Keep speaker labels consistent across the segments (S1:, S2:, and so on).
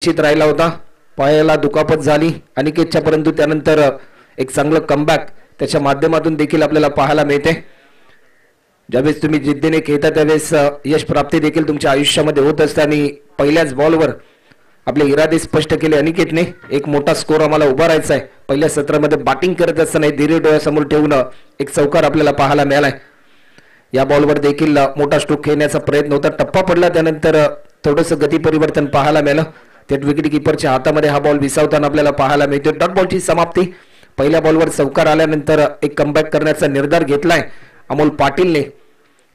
S1: निश्चित राहिला होता. पायाला दुखापत झाली अनिकेतच्या, परंतु त्यानंतर एक चांगलं कमबॅक त्याच्या माध्यमातून देखील आपल्याला पाहायला मिळते. ज्यावेळेस तुम्ही जिद्दीने खेळता त्यावेळेस यश प्राप्ती देखील तुमच्या आयुष्यामध्ये होत असते आणि पहिल्याच बॉलवर आपले इरादे स्पष्ट केले अनिकेतने. एक मोठा स्कोर आम्हाला उभारायचा आहे. पहिल्या सत्रामध्ये बॅटिंग करत असताना धीरे डोळ्यासमोर ठेवून एक चौकार आपल्याला पाहायला मिळालाय. या बॉलवर देखील मोठा स्ट्रोक खेळण्याचा प्रयत्न होता. टप्पा पडला त्यानंतर थोडंसं गती परिवर्तन पाहायला मिळालं. थेट विकेट किपरच्या हातामध्ये हा बॉल विसावताना आपल्याला पाहायला मिळतो. डॉट बॉलची समाप्ती. पहिल्या बॉलवर चौकार आल्यानंतर एक कमबॅक करण्याचा निर्धार घेतलाय अमोल पाटीलने.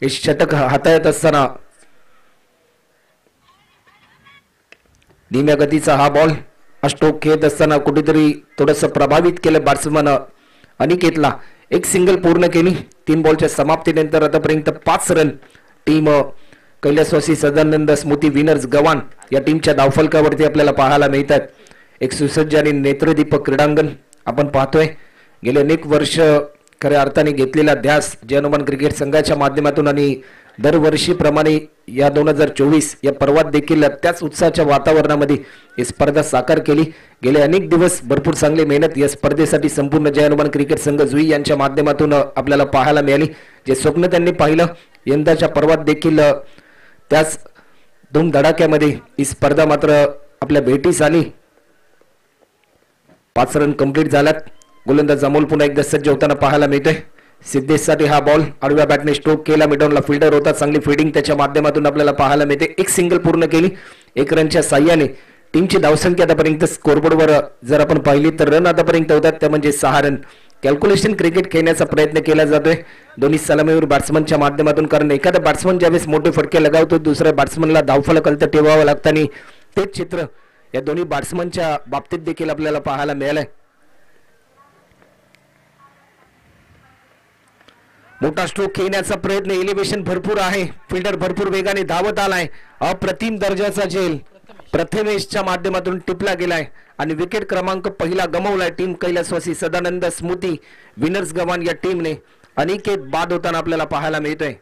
S1: हे षटक हाताळत असताना धीम्या गतीचा हा बॉल स्ट्रोक खेळत असताना कुठेतरी थोडंसं प्रभावित केलं बॅट्समन अनिकेतला. एक सिंगल पूर्ण केली. 3 बॉलच्या समाप्तीनंतर आतापर्यंत 5 रन टीम कैलासवासी सदानंद स्मृती विनर्स गव्हाण या टीमच्या धावफलकावरती आपल्याला पाहायला मिळतात. एक सुसज्ज आणि नेत्रदीपक क्रीडांगण आपण पाहतोय. गेले अनेक वर्ष खऱ्या अर्थाने घेतलेला ध्यास जय हनुमान क्रिकेट संघाच्या माध्यमातून आणि दरवर्षीप्रमाणे या 2024 या पर्वात देखील त्याच उत्साहाच्या वातावरणामध्ये ही स्पर्धा साकार केली. गेले अनेक दिवस भरपूर चांगली मेहनत या स्पर्धेसाठी संपूर्ण जय हनुमान क्रिकेट संघ जुई यांच्या माध्यमातून आपल्याला पाहायला मिळाली. जे स्वप्न त्यांनी पाहिलं यंदाच्या पर्वात देखील त्याच धूमधडाक्यामध्ये ही स्पर्धा मात्र आपल्या भेटीस आली. 5 रन कंप्लीट झाल्यात. गोलंदाज अमोल पुन्हा एकदा सज्ज होताना पाहायला मिळतोय. सिद्धेशसाठी हा बॉल आडव्या बॅटने स्ट्रोक केला. मिडॉनला फिल्डर होता. चांगली फिल्डिंग त्याच्या माध्यमातून आपल्याला पाहायला मिळते. एक सिंगल पूर्ण केली. 1 रनच्या साह्याने टीमची धावसंख्या आतापर्यंत स्कोरबोर्डवर जर आपण पाहिली तर रन आतापर्यंत होतात त्या म्हणजे 6 रन. कॅल्क्युलेशन क्रिकेट खेळण्याचा प्रयत्न केला जातोय दोन्ही सलामीवर बॅट्समनच्या माध्यमातून. कारण एखादा बॅट्समन ज्यावेळेस मोठे फटके लगावतो दुसऱ्या बॅट्समनला धावफलक हलत ठेवावं लागतं आणि तेच चित्र या दोन्ही बॅट्समनच्या बाबतीत देखील आपल्याला पाहायला मिळालंय. मोठा स्ट्रोक खेळण्याचा प्रयत्न. एलिव्हेशन भरपूर आहे. फिल्डर भरपूर वेगाने धावत आलाय. अप्रतिम दर्जाचा झेल प्रथमेशच्या माध्यमातून टिपला गेलाय आणि विकेट क्रमांक पहिला गमावलाय टीम कैलासवासी सदानंद स्मृती विनर्स गव्हाण या टीमने. अनिकेत बाद होताना आपल्याला पाहायला मिळतोय.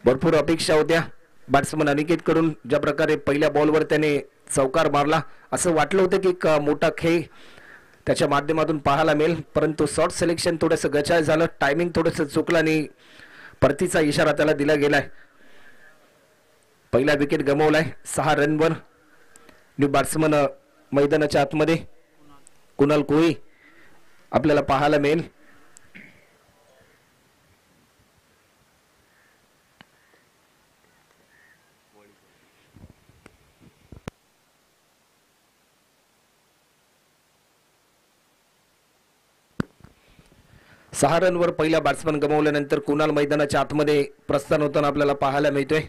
S1: भरपूर अपेक्षा होत्या बॅट्समन अनिकेत कडून. ज्या प्रकारे पहिल्या बॉलवर त्याने चौकार मारला असं वाटलं होतं की एक मोठा खेळ त्याच्या माध्यमातून पाहायला मिळेल, परंतु शॉर्ट सिलेक्शन थोडंसं गचाळ झालं. टायमिंग थोडंसं चुकलं आणि परतीचा इशारा त्याला दिला गेलाय. पहिला विकेट गमावलाय 6 रनवर. न्यू बॅट्समन मैदानाच्या आतमध्ये कुणाल कोळी आपल्याला पाहायला मिळेल. सहा रनवर पहिला बॅट्समन गमावल्यानंतर कुणाल मैदानाच्या आतमध्ये प्रस्थान होताना आपल्याला पाहायला मिळतोय.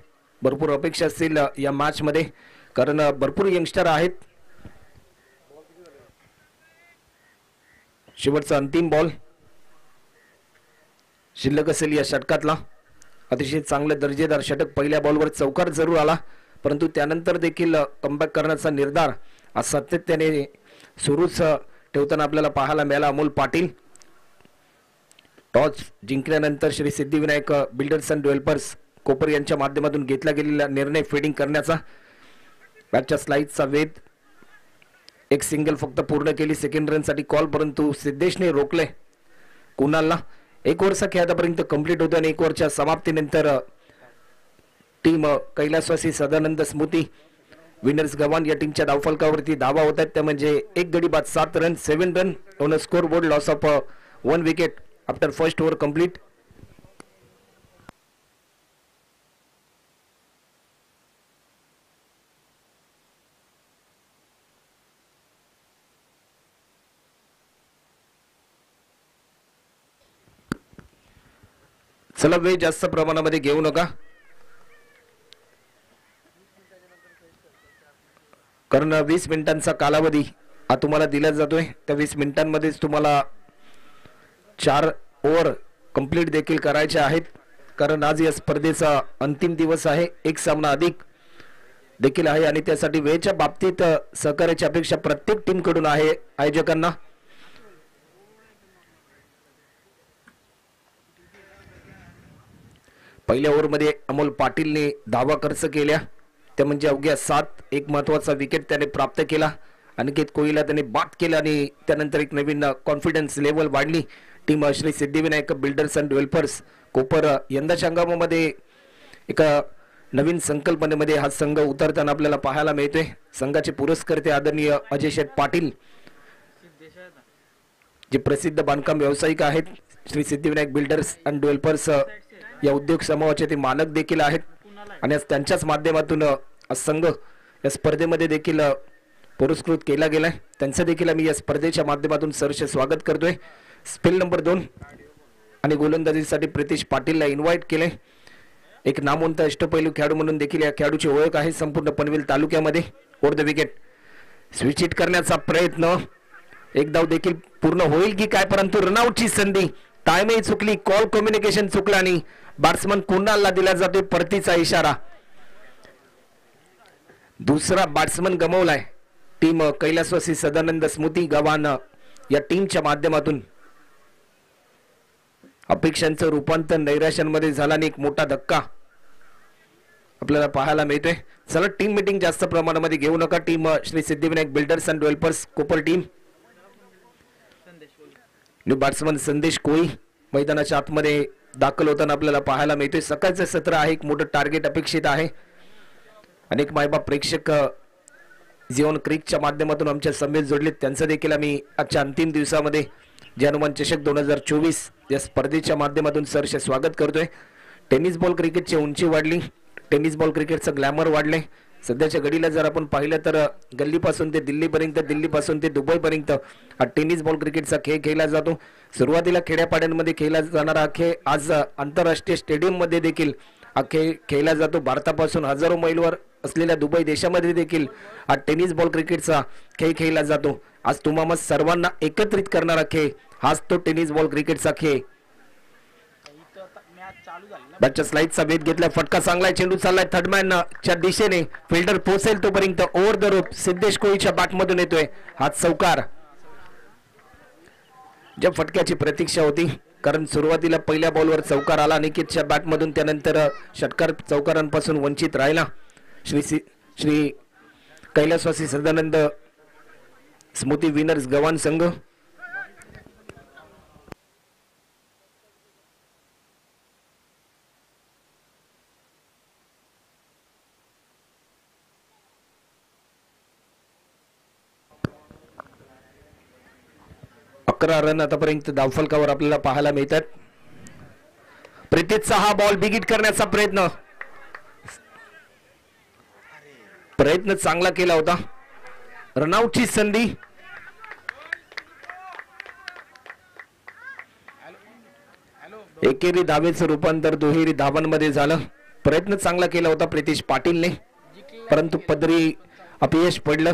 S1: भरपूर अपेक्षा असतील या मॅच मध्ये कारण भरपूर यंगस्टर आहेत. शेवटचा अंतिम बॉल शिल्लक असेल या षटकातला. अतिशय चांगले दर्जेदार षटक. पहिल्या बॉलवर चौकार जरूर आला परंतु त्यानंतर देखील कमबॅक करण्याचा निर्धार सातत्याने सुरूच ठेवताना आपल्याला पाहायला मिळाला. अमोल पाटील टॉस जिंकल्यानंतर Shri Siddhivinayak builders and developers Kopar यांच्या माध्यमातून घेतला गेलेला निर्णय फिल्डिंग करण्याचा. बॅटच्या स्लाइसचा वेध. एक सिंगल फक्त पूर्ण केली. सेकंड रन साठी कॉल परंतु सिद्धेशने रोखले कुणालला. 1 ओव्हरचा खेळ आतापर्यंत कंप्लीट होतो आणि 1 ओव्हरच्या समाप्तीनंतर टीम कैलासवासी सदानंद स्मृती विनर्स गव्हाण या टीमच्या धावफलकावरती धावा होतात त्या म्हणजे 1 गडी बाद 7 run 7 run on a score board. Loss of 1 wicket after first over complete. चला वेळ जास्त प्रमाणामध्ये घेऊ नका कारण 20 मिनिटांचा कालावधी हा तुम्हाला दिला जातोय. त्या 20 मिनिटांमध्येच तुम्हाला 4 ओव्हर कंप्लीट देखील करायचे आहेत कारण आज या स्पर्धेचा अंतिम दिवस आहे. एक सामना अधिक देखील आहे आणि त्यासाठी वेळेच्या बाबतीत सहकार्याची अपेक्षा प्रत्येक टीम कडून आहे आयोजकांना. पहिल्या ओव्हरमध्ये अमोल पाटीलने धावा खर्च केल्या. ते म्हणजे अवघ्या 7 एक महत्वाचा विकेट त्याने प्राप्त केला. अनिकेत कोहलीला त्याने बाद केला आणि त्यानंतर एक नवीन कॉन्फिडन्स लेवल वाढली. Team Shri Siddhivinayak builders and developers Kopar यंदाच्या हंगामामध्ये एका नवीन संकल्पनेमध्ये हा संघ उतरताना आपल्याला पाहायला मिळतोय. संघाचे पुरस्कर्ते आदरणीय अजय शेठ पाटील जे प्रसिद्ध बांधकाम व्यावसायिक आहेत. Shri Siddhivinayak builders and developers या उद्योग समूहाचे ते मालक देखील आहेत आणि त्यांच्याच माध्यमातून संघ या स्पर्धेमध्ये देखील पुरस्कृत केला गेलाय. त्यांचं देखील आम्ही या स्पर्धेच्या माध्यमातून सहर्ष स्वागत करतोय. स्पेल नंबर 2 आणि गोलंदाजीसाठी प्रितेश पाटीलला इन्व्हाइट केले. एक नामवंत अष्टपैलू खेळाडू म्हणून देखील या खेळाडूची ओळख आहे संपूर्ण पनवेल तालुक्यामध्ये. Over the wicket switch hit करण्याचा प्रयत्न, एक धाव देखील पूर्ण होईल की काय, परंतु रनआउटची संधी. टाइमही चुकली, कॉल कम्युनिकेशन चुकला आणि बॅट्समन कुणालला दिला जातोय परतीचा इशारा. दुसरा बॅट्समन गमावलाय टीम कैलासवासी सदानंद स्मृती गव्हाण या टीमच्या माध्यमातून. अपेक्षांचं रूपांतर नैराश्यांमध्ये झाला आणि एक मोठा धक्का आपल्याला पाहायला मिळतोय. चला टीम मीटिंग जास्त प्रमाणामध्ये घेऊ नका. Team Shri Siddhivinayak builders and developers Kopar team. New batsman Sandesh Koli मैदानाच्या आतमध्ये दाखल होताना आपल्याला पाहायला मिळतोय. सकाळचं सत्र आहे, एक मोठं टार्गेट अपेक्षित आहे. अनेक मायबाप प्रेक्षक जीवन क्रिकच्या माध्यमातून आमच्या समेत जोडलेत. त्यांचं देखील आम्ही आजच्या अंतिम दिवसामध्ये जे हनुमान चषक 2024 या स्पर्धेच्या माध्यमातून सहर्ष स्वागत करतोय. टेनिस बॉल क्रिकेटची उंची वाढली, टेनिस बॉल क्रिकेटचं ग्लॅमर वाढले. सध्याच्या घडीला जर आपण पाहिलं तर गल्लीपासून ते दिल्लीपर्यंत, दिल्लीपासून ते दुबईपर्यंत हा टेनिस बॉल क्रिकेटचा खेळ खेळला जातो. सुरुवातीला खेड्यापाड्यांमध्ये खेळला जाणारा हा खेळ आज आंतरराष्ट्रीय स्टेडियममध्ये देखील हा खेळ खेळला जातो. भारतापासून हजारो मैलवर असलेल्या दुबई देशामध्ये देखील हा टेनिस बॉल क्रिकेटचा खेळ खेळला जातो. आज तुम्हाला सर्वांना एकत्रित करणारा खेळ हाच तो टेनिस बॉल क्रिकेटचा खेळ. बॅटच्या स्लाइडचा वेध घेतला, फटका चांगलाय, चेंडू चाललाय थर्डमॅन च्या दिशेने, फिल्डर पोहोचेल तोपर्यंत ओव्हर द रोप सिद्धेश कोळीच्या बॅटमधून येतोय हा चौकार. ज्या फटक्याची प्रतीक्षा होती, कारण सुरुवातीला पहिल्या बॉलवर चौकार आला निकेतच्या बॅटमधून, त्यानंतर षटकार चौकारांपासून वंचित राहिला श्री कैलासवासी सदानंद स्मृती विनर्स गव्हाण संघ. रन आतापर्यंत धावफलकावर आपल्याला पाहायला मिळतात. प्रीतीचा हा बॉल बिगिट करण्याचा प्रयत्न चांगला केला होता. रनआउटची संधी. एकेरी धावेचं रूपांतर दुहेरी धावांमध्ये झालं. प्रयत्न चांगला केला होता प्रितेश पाटीलने, परंतु पदरी अपयश पडलं.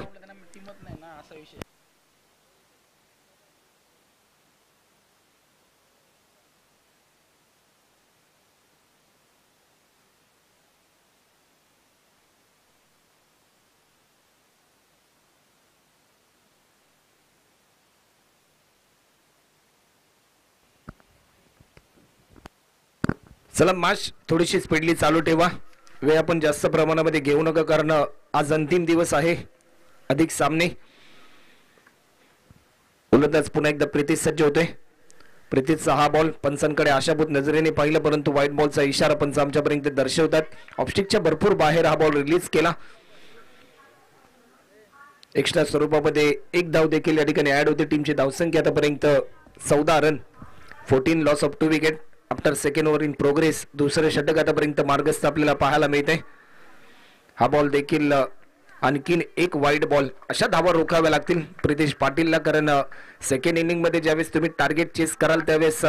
S1: चला मॅच थोडीशी स्पीडली चालू ठेवा. वेळ आपण जास्त प्रमाणामध्ये घेऊ नका, कारण आज अंतिम दिवस आहे. अधिक सामने. गोलंदाज पुन्हा एकदा प्रीतीश सज्ज होतोय. प्रीतीशचा हा बॉल पंचांकडे आशाभूत नजरेने पाहिलं, परंतु व्हाईट बॉलचा इशारा पंच आमच्यापर्यंत दर्शवतात. ऑफस्टिकच्या भरपूर बाहेर हा बॉल रिलीज केला. एक्स्ट्रा स्वरूपामध्ये एक धाव देखील या ठिकाणी ऍड होते. टीमची धावसंख्या आतापर्यंत 14 run, 14 loss of 2 wicket after second over in progress. दुसरे षटक आतापर्यंत मार्गस्थ आपल्याला पाहायला मिळते. हा बॉल देखील आणखीन एक वाईड बॉल. अशा धावा रोखाव्या लागतील प्रितेश पाटीलला, कारण सेकंड इनिंग मध्ये ज्यावेळेस तुम्ही टार्गेट चेस कराल त्यावेळेस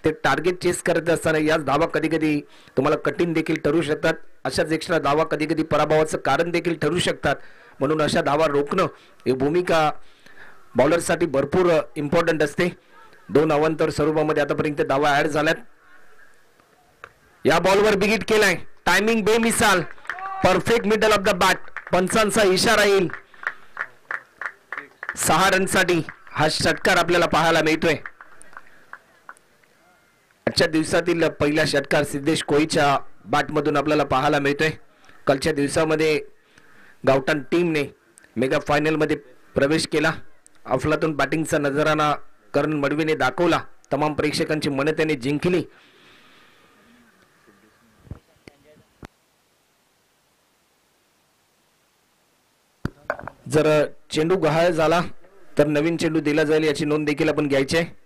S1: ते टार्गेट चेस करत असताना याच धावा कधी कधी तुम्हाला कठीण देखील ठरू शकतात. अशाच एक्स्ट्रा धावा कधी कधी पराभवाचं कारण देखील ठरू शकतात. म्हणून अशा धावा रोखणं ही भूमिका बॉलरसाठी भरपूर इम्पॉर्टंट असते. 2 अवांतर स्वरूपामध्ये आतापर्यंत धावा ऍड झाल्यात. या बॉलवर बिगिट केलाय, टायमिंग बेमिसाल, perfect middle of the bat. पंचांचा इशारा येईल. 6 रनसाठी हा षटकार आपल्याला पाहायला मिळतोय. आजच्या दिवसातील पहिला षटकार सिद्धेश कोळीच्या बॅटमधून आपल्याला पाहायला मिळतोय. कालच्या दिवसामध्ये गावठाण टीमने मेगा फायनल मध्ये प्रवेश केला. अफलातून बॅटिंगचा नजराना करण मडवीने दाखवला. तमाम प्रेक्षकांची मने त्याने जिंकली. जर चेंडू गहाळ झाला तर नवीन चेंडू दिला जाईल याची नोंद देखील आपण घ्यायची आहे.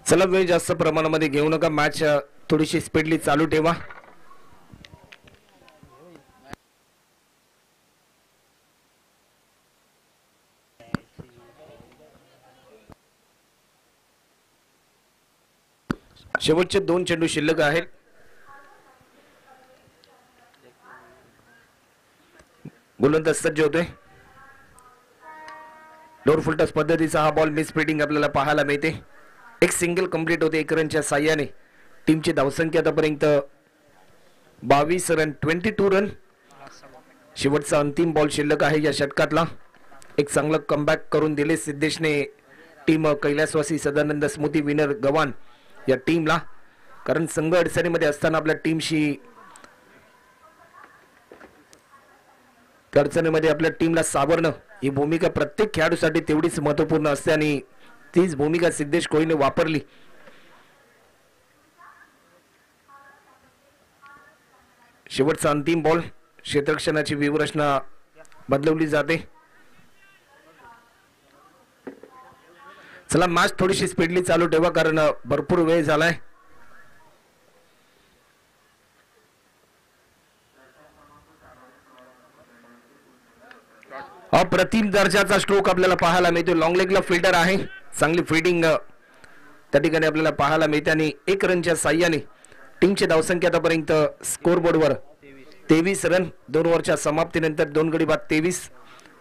S1: चला वेळ जास्त प्रमाणामध्ये घेऊ नका. मॅच थोडीशी स्पीडली चालू ठेवा. शेवटचे 2 चेंडू शिल्लक आहेत. गोलंदाज सज्ज होतोय. डोर फुलटस पद्धतीचा हा बॉल मिस फिल्डिंग आपल्याला पाहायला मिळते. एक सिंगल कंप्लीट होते 1 रनच्या साह्याने. टीमची धावसंख्या आतापर्यंत 22 रन, 22 रन. शेवटचा अंतिम बॉल शिल्लक आहे या षटकातला. एक चांगलं कमबॅक करून दिले सिद्धेशने टीम कैलासवासी सदानंद स्मृती विनर गव्हाण या टीमला. कारण संघ अडचणीमध्ये असताना आपल्या टीमशी अडचणीमध्ये आपल्या टीमला सावरणं ही भूमिका प्रत्येक खेळाडूसाठी तेवढीच महत्त्वपूर्ण असते आणि तीच भूमिका सिद्धेश कोहलीने वापरली. शेवटचा अंतिम बॉल. क्षेत्ररक्षणाची व्यूहरचना बदलवली जाते. चला मॅच थोडीशी स्पीडली चालू ठेवा कारण भरपूर वेळ झालाय. अप्रतिम दर्जाचा स्ट्रोक आपल्याला पाहायला मिळतो. लॉंग लेगला फिल्डर आहे. चांगली फिल्डिंग त्या ठिकाणी आपल्याला पाहायला मिळते आणि 1 रनच्या साह्याने टीमची धावसंख्या आतापर्यंत स्कोरबोर्डवर 23 रन. 2 ओव्हरच्या समाप्तीनंतर 2 गडी बाद 23.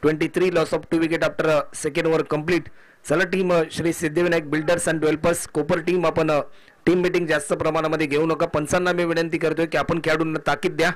S1: 23 loss of 2 wicket after second over complete. चला team Shri Siddhivinayak builders and developers Kopar team आपण टीम मीटिंग जास्त प्रमाणामध्ये घेऊ नका. पंचांना मी विनंती करतोय की आपण खेळाडूंना ताकीद द्या.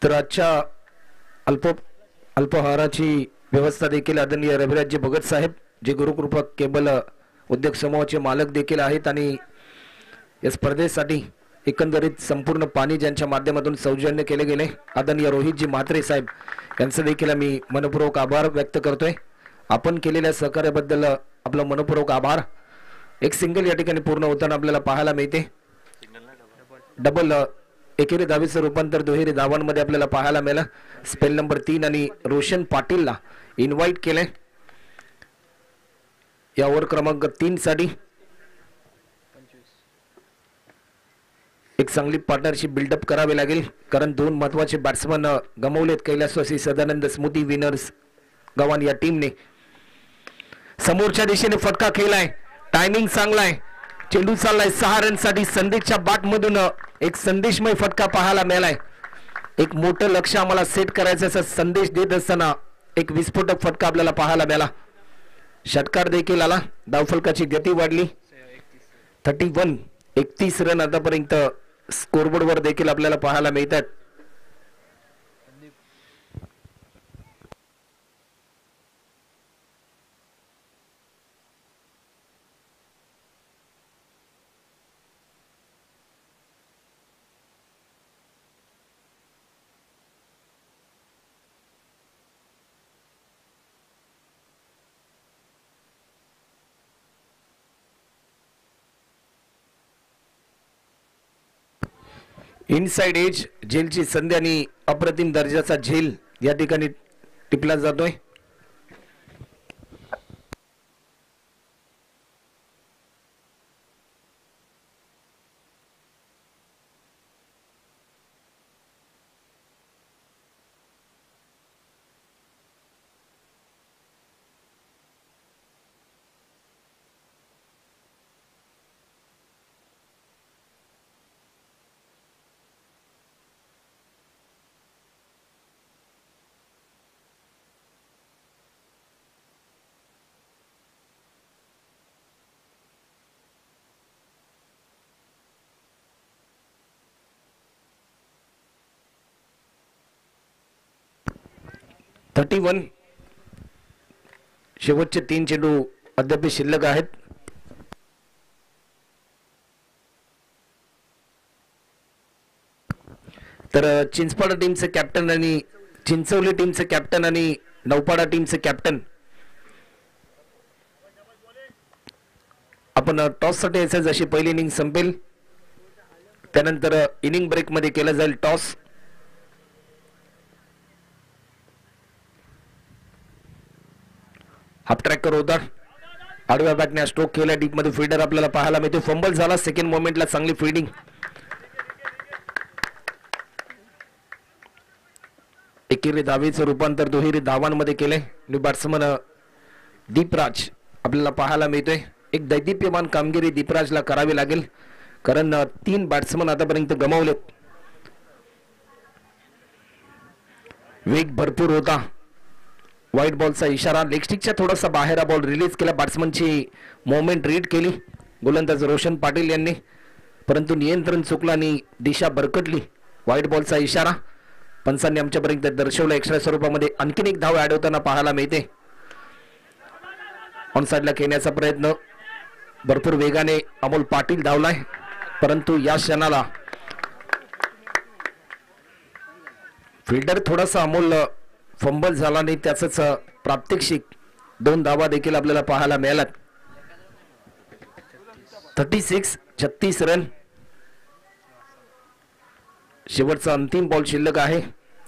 S1: तर आजच्या अल्पहाराची व्यवस्था देखील आदरणीय रविराजजी भगत साहेब जे गुरुकृपा केबल उद्योग समूहाचे मालक देखील आहेत आणि या स्पर्धेसाठी एकंदरीत संपूर्ण पाणी ज्यांच्या माध्यमातून सौजन्य केले गेले आदरणीय रोहितजी म्हात्रे साहेब यांचं देखील आम्ही मनपूर्वक आभार व्यक्त करतोय. आपण केलेल्या सहकार्याबद्दल आपला मनपूर्वक आभार. एक सिंगल या ठिकाणी पूर्ण होताना आपल्याला पाहायला मिळते. डबल एकेरी धावेचं रूपांतर दुहेरी धावांमध्ये आपल्याला पाहायला मिळालं. स्पेल नंबर 3 आणि रोशन पाटीलला इन्व्हाइट केले या ओव्हर क्रमांक 3 साठी. एक चांगली पार्टनरशिप बिल्डअप करावी लागेल कारण 2 महत्वाचे बॅट्समन गमावलेत कैलासवासी सदानंद स्मृती विनर्स गव्हाण या टीमने. समोरच्या दिशेने फटका खेळलाय. टायमिंग चांगला आहे. चेंडू चाललाय 6 रन साठी. संदेशच्या बॅट मधून एक संदेशमय फटका पाहायला मिळालाय. एक मोठं लक्ष आम्हाला सेट करायचं असा संदेश देत असताना एक विस्फोटक फटका आपल्याला पाहायला मिळाला. षटकार देखील आला. धावफलकाची गती वाढली. 31 रन आतापर्यंत स्कोरबोर्डवर देखील आपल्याला पाहायला मिळतात. इनसाइड एज झेलची संधी आणि अप्रतिम दर्जाचा झेल या ठिकाणी टिपला जातोय. शेवटचे 3 चेंडू अद्याप शिल्लक आहेत. तर चिंचपाडा टीमचे कॅप्टन आणि चिंचवली टीमचे कॅप्टन आणि नौपाडा टीमचे कॅप्टन आपण टॉस साठी यायचं. जशी पहिली इनिंग संपेल त्यानंतर इनिंग ब्रेक मध्ये केला जाईल टॉस. हाफ ट्रॅकर होता, आडव्या बॅटने स्ट्रोक केला, डीप मध्ये फील्डर आपल्याला पाहायला मिळतो. फंबल झाला सेकंड मोमेंटला, चांगली फील्डिंग. एकेरी धावेचं रूपांतर दुहेरी धावांमध्ये केलंय. न्यू बॅट्समन दीपराज आपल्याला पाहायला मिळतोय. एक दैदिप्यमान कामगिरी दीपराजला करावी लागेल, कारण 3 बॅट्समन आतापर्यंत गमावलेत. वेग भरपूर होता. व्हाईट बॉलचा इशारा, लेग स्टिकच्या थोडासा बाहेर बॉल रिलीज केला. बॅट्समनची मोमेंट रीड केली गोलंदाज रोशन पाटील यांनी, परंतु नियंत्रण चुकलं आणि दिशा भरकटली. व्हाईट बॉलचा इशारा पंचांनी आमच्यापर्यंत दर्शवला. एक्स्ट्रा स्वरूपामध्ये आणखीन एक धाव ऍड होताना पाहायला मिळते. ऑन साइडला खेळण्याचा प्रयत्न भरपूर वेगाने अमोल पाटील धावलाय, परंतु या क्षणाला फिल्डर थोडासा अमोल फंबल झाला आणि त्याच प्रात्यक्षिक 2 धावा देखील आपल्याला पाहायला मिळाल्यात. 36 रन. शेवटचा अंतिम बॉल शिल्लक आहे.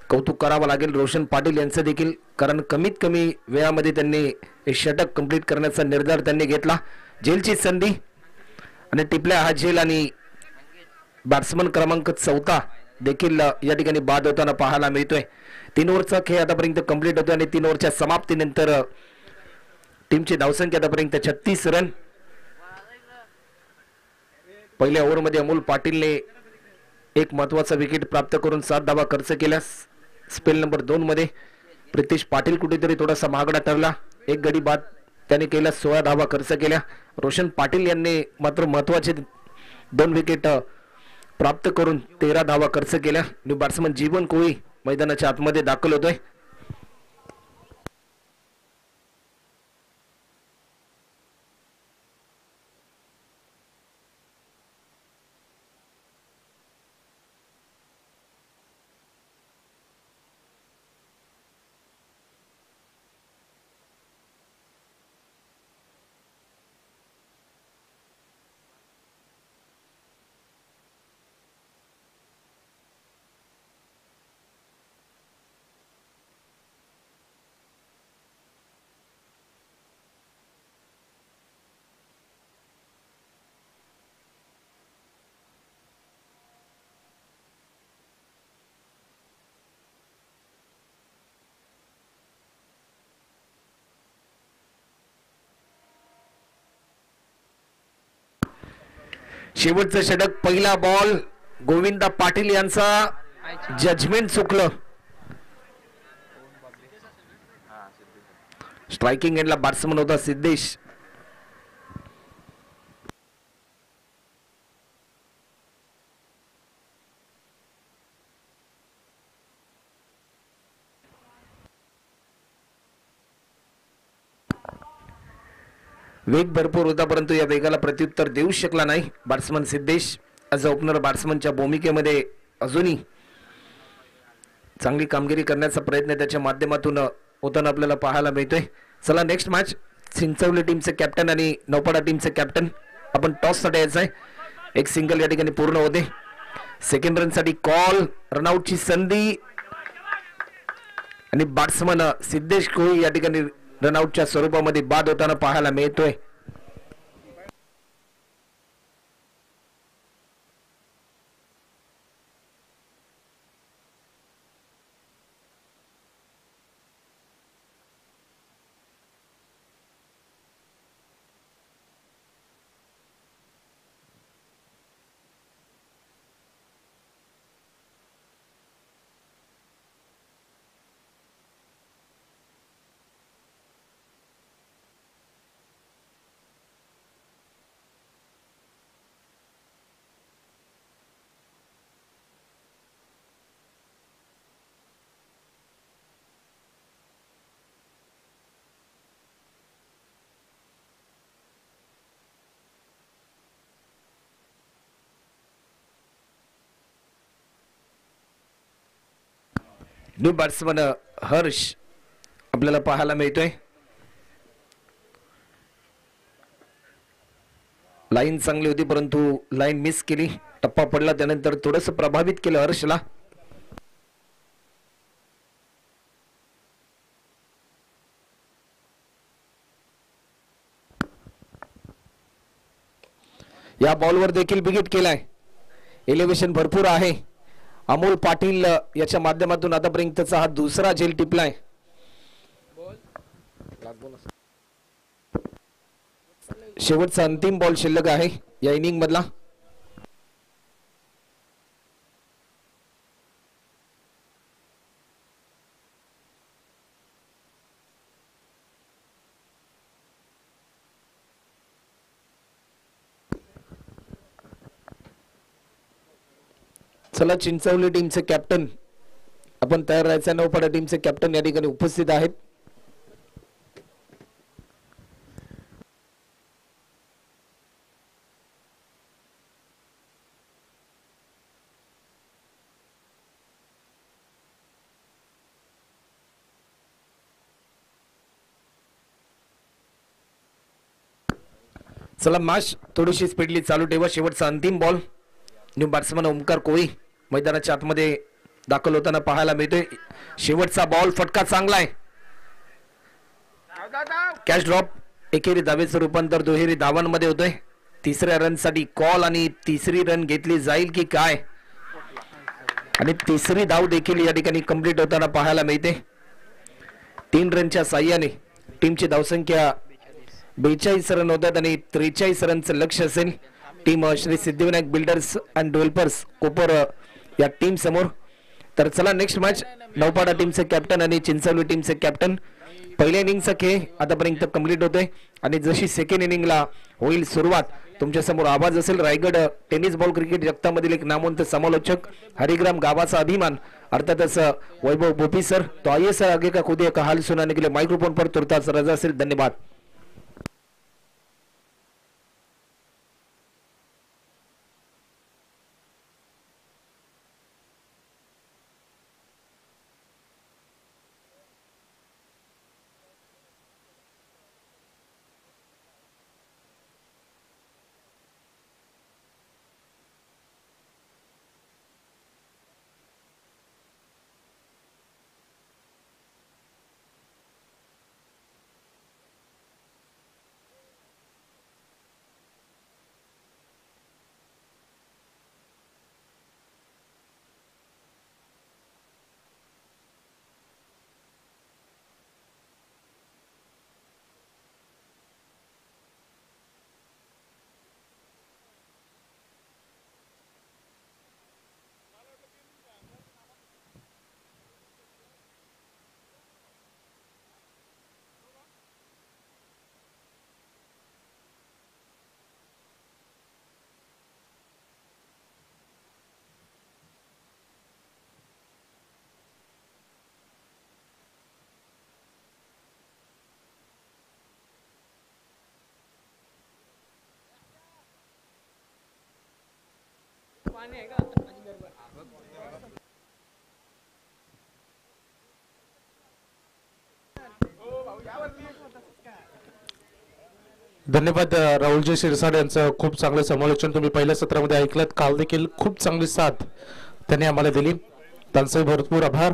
S1: कौतुक करावं लागेल रोशन पाटील यांचं देखील, कारण कमीत कमी वेळामध्ये त्यांनी एक षटक कंप्लीट करण्याचा निर्धार त्यांनी घेतला. झेलची संधी आणि टिपल्या हा झेल आणि बॅट्समन क्रमांक 4 देखील या ठिकाणी बाद होताना पाहायला मिळतोय. 3 ओव्हरचा खेळ आतापर्यंत कंप्लीट होतोय आणि 3 ओव्हरच्या समाप्तीनंतर टीमची धावसंख्या आतापर्यंत 36 रन. पहिल्या ओव्हरमध्ये अमोल पाटीलने एक महत्वाचा विकेट प्राप्त करून 7 धावा खर्च केल्या. स्पेल नंबर 2 मध्ये प्रितेश पाटील कुठेतरी थोडासा महागडा ठरला. एक गडी बाद त्याने केला, 16 धावा खर्च केल्या. रोशन पाटील यांनी मात्र महत्वाचे 2 विकेट प्राप्त करून 13 धावा खर्च केल्या. न्यू बॅट्समन जीवन कोळी मैदानाच्या आतमध्ये दाखल होतोय. शेवटचं षटक, पहिला बॉल, गोविंदा पाटील यांचा जजमेंट चुकलं. स्ट्रायकिंग एंडला बॅट्समन होता सिद्धेश. वेग भरपूर होता, परंतु या वेगाला प्रत्युत्तर देऊ शकला नाही batsman Siddhesh. As a opener बॅट्समनच्या भूमिकेमध्ये अजूनही चांगली कामगिरी करण्याचा प्रयत्न त्याच्या माध्यमातून होताना आपल्याला पाहायला मिळतोय. चला नेक्स्ट मॅच, चिंचवली टीमचे कॅप्टन आणि नौपाडा टीमचे कॅप्टन. आपण टॉस साठी यायचं आहे. एक सिंगल या ठिकाणी पूर्ण होते. सेकंड रन साठी कॉल, रनआउटची संधी आणि बॅट्समन सिद्धेश कोळी या ठिकाणी रनआउटच्या स्वरूपामध्ये बाद होताना पाहायला मिळतोय. न्यू बॅट्समन हर्ष आपल्याला पाहायला मिळतोय. लाईन चांगली होती परंतु लाईन मिस केली, टप्पा पडला, त्यानंतर थोडस प्रभावित केलं हर्षला. या बॉलवर देखील विकेट केलाय. एलिव्हेशन भरपूर आहे. अमोल पाटील याच्या माध्यमातून आतापर्यंतचा हा दुसरा झेल टिपलाय. शेवटचा अंतिम बॉल शिल्लक आहे या इनिंग मधला. चला, चिंचवली टीमचे कॅप्टन आपण तयार राहायचं. नौपाडा टीमचे कॅप्टन या ठिकाणी उपस्थित आहेत. चला, मॅच थोडीशी स्पीडली चालू ठेवा. शेवटचा अंतिम बॉल. न्यू बॅट्समन ओमकार कोळी मैदानाच्या आतमध्ये दाखल होताना पाहायला मिळतोय. शेवटचा बॉल, फटका चांगला आहे. कॅच ड्रॉप, एकेरी धावेचं रूपांतर दुहेरी धावांमध्ये होतोय. तिसऱ्या रन साठी कॉल आणि तिसरी रन घेतली जाईल की काय, आणि तिसरी धाव देखील या ठिकाणी कंप्लीट होताना पाहायला मिळते. 3 रनच्या साह्याने टीमची धावसंख्या 42 रन होतात आणि 43 रनचं लक्ष असेल team Shri Siddhivinayak builders and developers Kopar या टीम समोर. तर चला, नेक्स्ट मॅच नौपाडा टीमचे कॅप्टन आणि चिंचवली टीमचे कॅप्टन. पहिल्या इनिंगचा खेळ आतापर्यंत कंप्लीट होतोय आणि जशी सेकंड इनिंगला होईल सुरुवात, तुमच्या समोर आवाज असेल रायगड टेनिस बॉल क्रिकेट जगतामधील एक नामवंत समालोचक, हरिग्राम गावाचा अभिमान, अर्थातच वैभव बोपी सर. तो आइए सर आगे का खुद का हाल सुनाने के लिए माइक्रोफोन पर तुरंत रजा असेल. धन्यवाद. पाणी आहे का?
S2: धन्यवाद राहुलजी शिरसाट यांचं खूप चांगलं समालोचन तुम्ही पहिल्या सत्रामध्ये ऐकलं. काल देखील खूप चांगली साथ त्यांनी आम्हाला दिली. त्यांचे भरपूर आभार.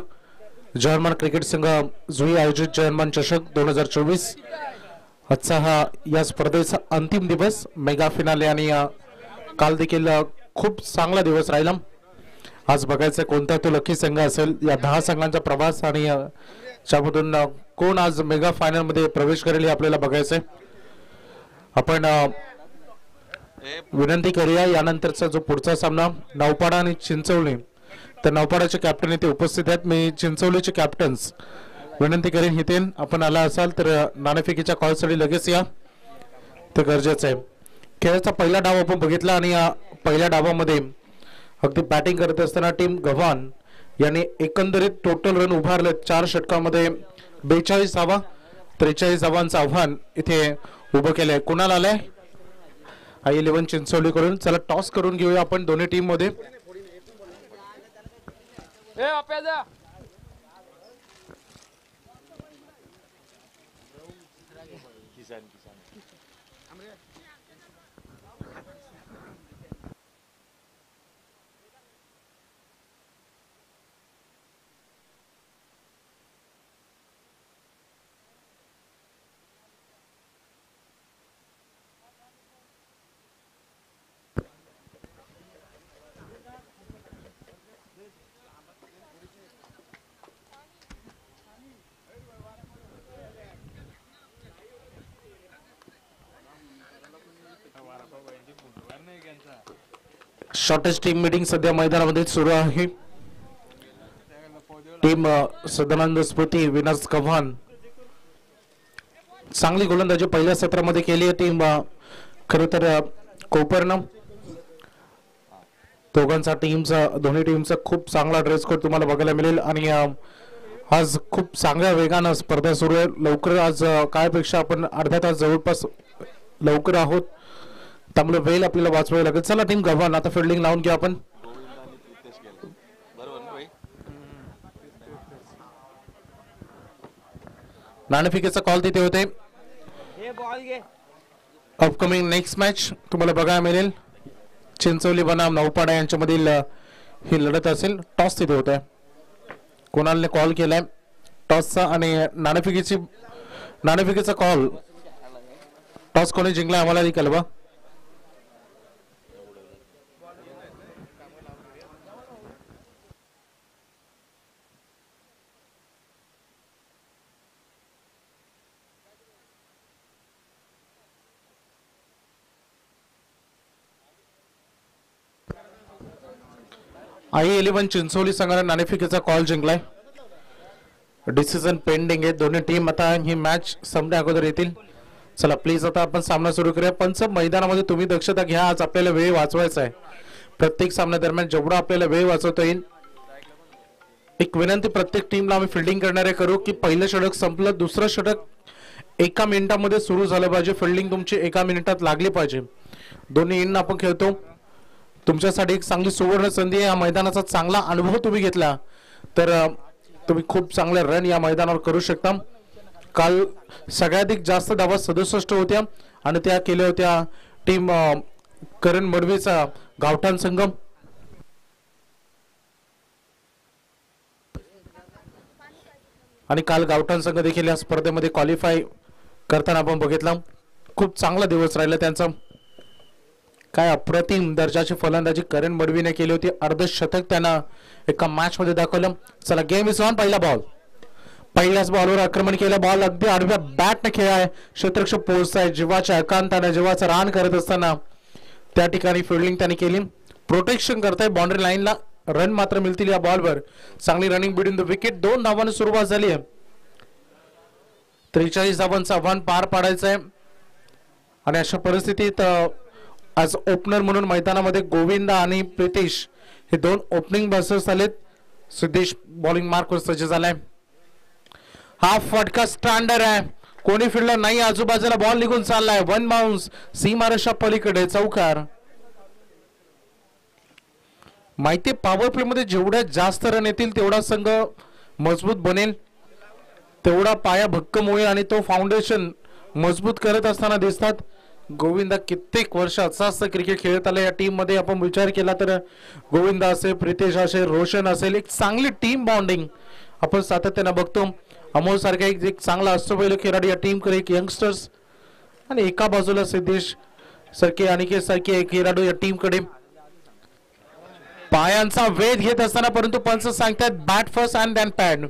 S2: जर्मन क्रिकेट संघ जुई आयोजित जर्मन चषक 2024 आजचा हा या स्पर्धेचा अंतिम दिवस मेगा फिनाले आणि काल देखील खूप चांगला दिवस राहिला. आज बघायचं कोणता तो लकी संघ असेल. या 10 संघांचा प्रवास आणि त्यामधून कोण आज मेगा फायनल मध्ये प्रवेश करेल हे आपल्याला बघायचंय. आपण विनंती करूया यानंतरचा जो पुढचा सामना नौपाडा आणि चिंचवली, तर नौपाडाचे कॅप्टन इथे उपस्थित आहेत. मी चिंचवलीचे कॅप्टन्स विनंती करेन हितेन आपण आला असाल तर नाणेफेकीच्या कॉलसाठी लगेच या, ते गरजेचं आहे. खेळाचा पहिला डाव आपण बघितला आणि या पहिल्या डावामध्ये अगदी बॅटिंग करत असताना टीम गव्हाण यांनी एकंदरीत टोटल रन उभारले 4 षटकामध्ये 42 धावा. 43 धावांचं आव्हान इथे उभं केलंय. कुणाला आलंय? I11 चिंचवली करून. चला टॉस करून घेऊया आपण दोन्ही टीम मध्ये. शॉर्टेस्ट टीम मीटिंग सध्या मैदानामध्ये सुरू आहे. टीम सदानंद स्मृती विनर्स गव्हाण चांगली गोलंदाजी पहिल्या सत्रामध्ये केली आहे. टीम खरं तर कोपरनं दोघांचा टीमचा दोन्ही टीमचा खूप चांगला ड्रेस कोड तुम्हाला बघायला मिळेल. आणि आज खूप चांगल्या वेगानं स्पर्धा सुरू आहे. लवकर आज कायपेक्षा आपण अर्ध्या तास जवळपास लवकर आहोत, त्यामुळे वेळ आपल्याला वाचवावी लागेल. चला टीम गव्हाण आता फिल्डिंग लावून घ्या आपण. नाणेफेकीचा कॉल तिथे होते. अपकमिंग नेक्स्ट मॅच तुम्हाला बघायला मिळेल चिंचवली बनाम नौपाडा यांच्यामधील ही लढत असेल. टॉस तिथे होत आहे. कोणालने कॉल केलाय टॉसचा आणि नाणेफेकीचा कॉल. टॉस कोणी जिंकला आम्हाला कळवा. I11 चिंचवली संघाने नाणेफेकीचा कॉल जिंकलाय. डिसिजन पेंडिंग आहे. दोन्ही टीम आता ही मॅच संपण्या अगोदर येतील. चला प्लीज आता आपण सामना सुरू करूया. पंच मैदानामध्ये तुम्ही दक्षता घ्या. आज आपल्याला वेळ वाचवायचा आहे. प्रत्येक सामन्या दरम्यान जेवढा आपल्याला वेळ वाचवता येईल. एक विनंती प्रत्येक टीमला आम्ही फिल्डिंग करणारे करू की पहिलं षटक संपलं, दुसरं षटक 1 मिनिटामध्ये सुरू झालं पाहिजे. फिल्डिंग तुमची 1 मिनिटात लागली पाहिजे. दोन्ही इन आपण खेळतो. तुमच्यासाठी एक चांगली सुवर्ण संधी आहे. या मैदानाचा चांगला अनुभव तुम्ही घेतला तर तुम्ही खूप चांगले रन या मैदानावर करू शकता. काल सगळ्याधिक जास्त धावा 67 होत्या आणि त्या केल्या होत्या टीम करण मडवीचा गावठाण संघ. आणि काल गावठाण संघ देखील या स्पर्धेमध्ये क्वालिफाय करताना आपण बघितला. खूप चांगला दिवस राहिला त्यांचा. काय अप्रतिम दर्जाची फलंदाजी करण मडवीने केली होती. अर्धशतक त्यांना एका मॅच मध्ये दाखवलं. चला गेम इज ऑन. पहिला बॉल. पहिल्याच बॉलवर आक्रमण केलं. बॉल अगदी आडव्या बॅटने खेळाय. क्षेत्ररक्षक पोहोचताय. जीवाच्या एकांताने जीवाचं रान करत असताना त्या ठिकाणी फिल्डिंग त्यांनी केली. प्रोटेक्शन करताय बाउंड्री लाईनला. रन मात्र मिळतील या बॉलवर. चांगली रनिंग बिटवीन द विकेट. 2 धावांनी सुरुवात झाली आहे. 43 धावांचं आव्हान पार पाडायचं आहे. आणि अशा परिस्थितीत आज ओपनर म्हणून मैदानामध्ये गोविंदा आणि प्रितेश हे 2 ओपनिंग बॅट्समन आलेत. सिद्धेश बॉलिंग मार्कवर सज्ज झालाय. हा फटका स्टँडर्ड आहे. कोणी फिल्डर नाही. आजूबाजूला बॉल निघून चाललाय. 1 बाउन्स. सीमारेषा पलीकडे चौकार. माहिती पॉवर प्ले मध्ये जेवढ्या जास्त रन येतील तेवढा संघ मजबूत बनेल, तेवढा पाया भक्कम होईल आणि तो फाउंडेशन मजबूत करत असताना दिसतात. गोविंदा कित्येक वर्ष असं क्रिकेट खेळत आलं या टीम मध्ये. आपण विचार केला तर गोविंदा असेल, प्रितेश असेल, रोशन असेल, एक चांगली टीम बॉन्डिंग आपण सातत्यानं बघतो. अमोल सारखा एक चांगला अष्टपैलू खेळाडू या टीम कडे, एक यंगस्टर्स, आणि एका बाजूला सिद्धेश सारखे अनिकेत सारखे एक खेळाडू या टीम कडे. पायांचा वेध घेत असताना परंतु पंच सांगतात bat first and then pad.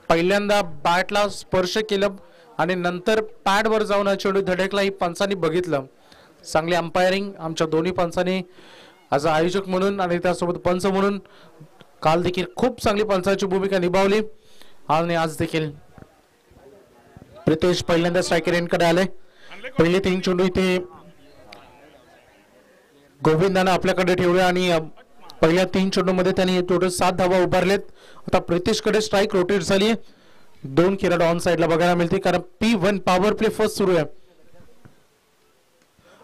S2: पहिल्यांदा बॅटला स्पर्श केलं आणि नंतर पॅड वर जाऊन चेंडू धडकला. ही पंचांनी बघितलं. चांगली अंपायरिंग आमच्या दोन्ही पंचांनी आज आयोजक म्हणून आणि त्यासोबत पंच म्हणून काल देखील खूप चांगली पंचाची भूमिका निभावली. आणि आज देखील प्रितेश पहिल्यांदा स्ट्रायकर एंडकडे आले. पहिले 3 चेंडू इथे गोविंदाने आपल्याकडे ठेवले आणि पहिल्या 3 चेंडूमध्ये त्यांनी टोटल 7 धावा उभारलेत. आता प्रितेशकडे स्ट्राईक रोटेट झाली. 2 खेळाडू ऑन साइडला बघायला मिळते कारण P1 पॉवर प्ले फर्स्ट सुरू आहे.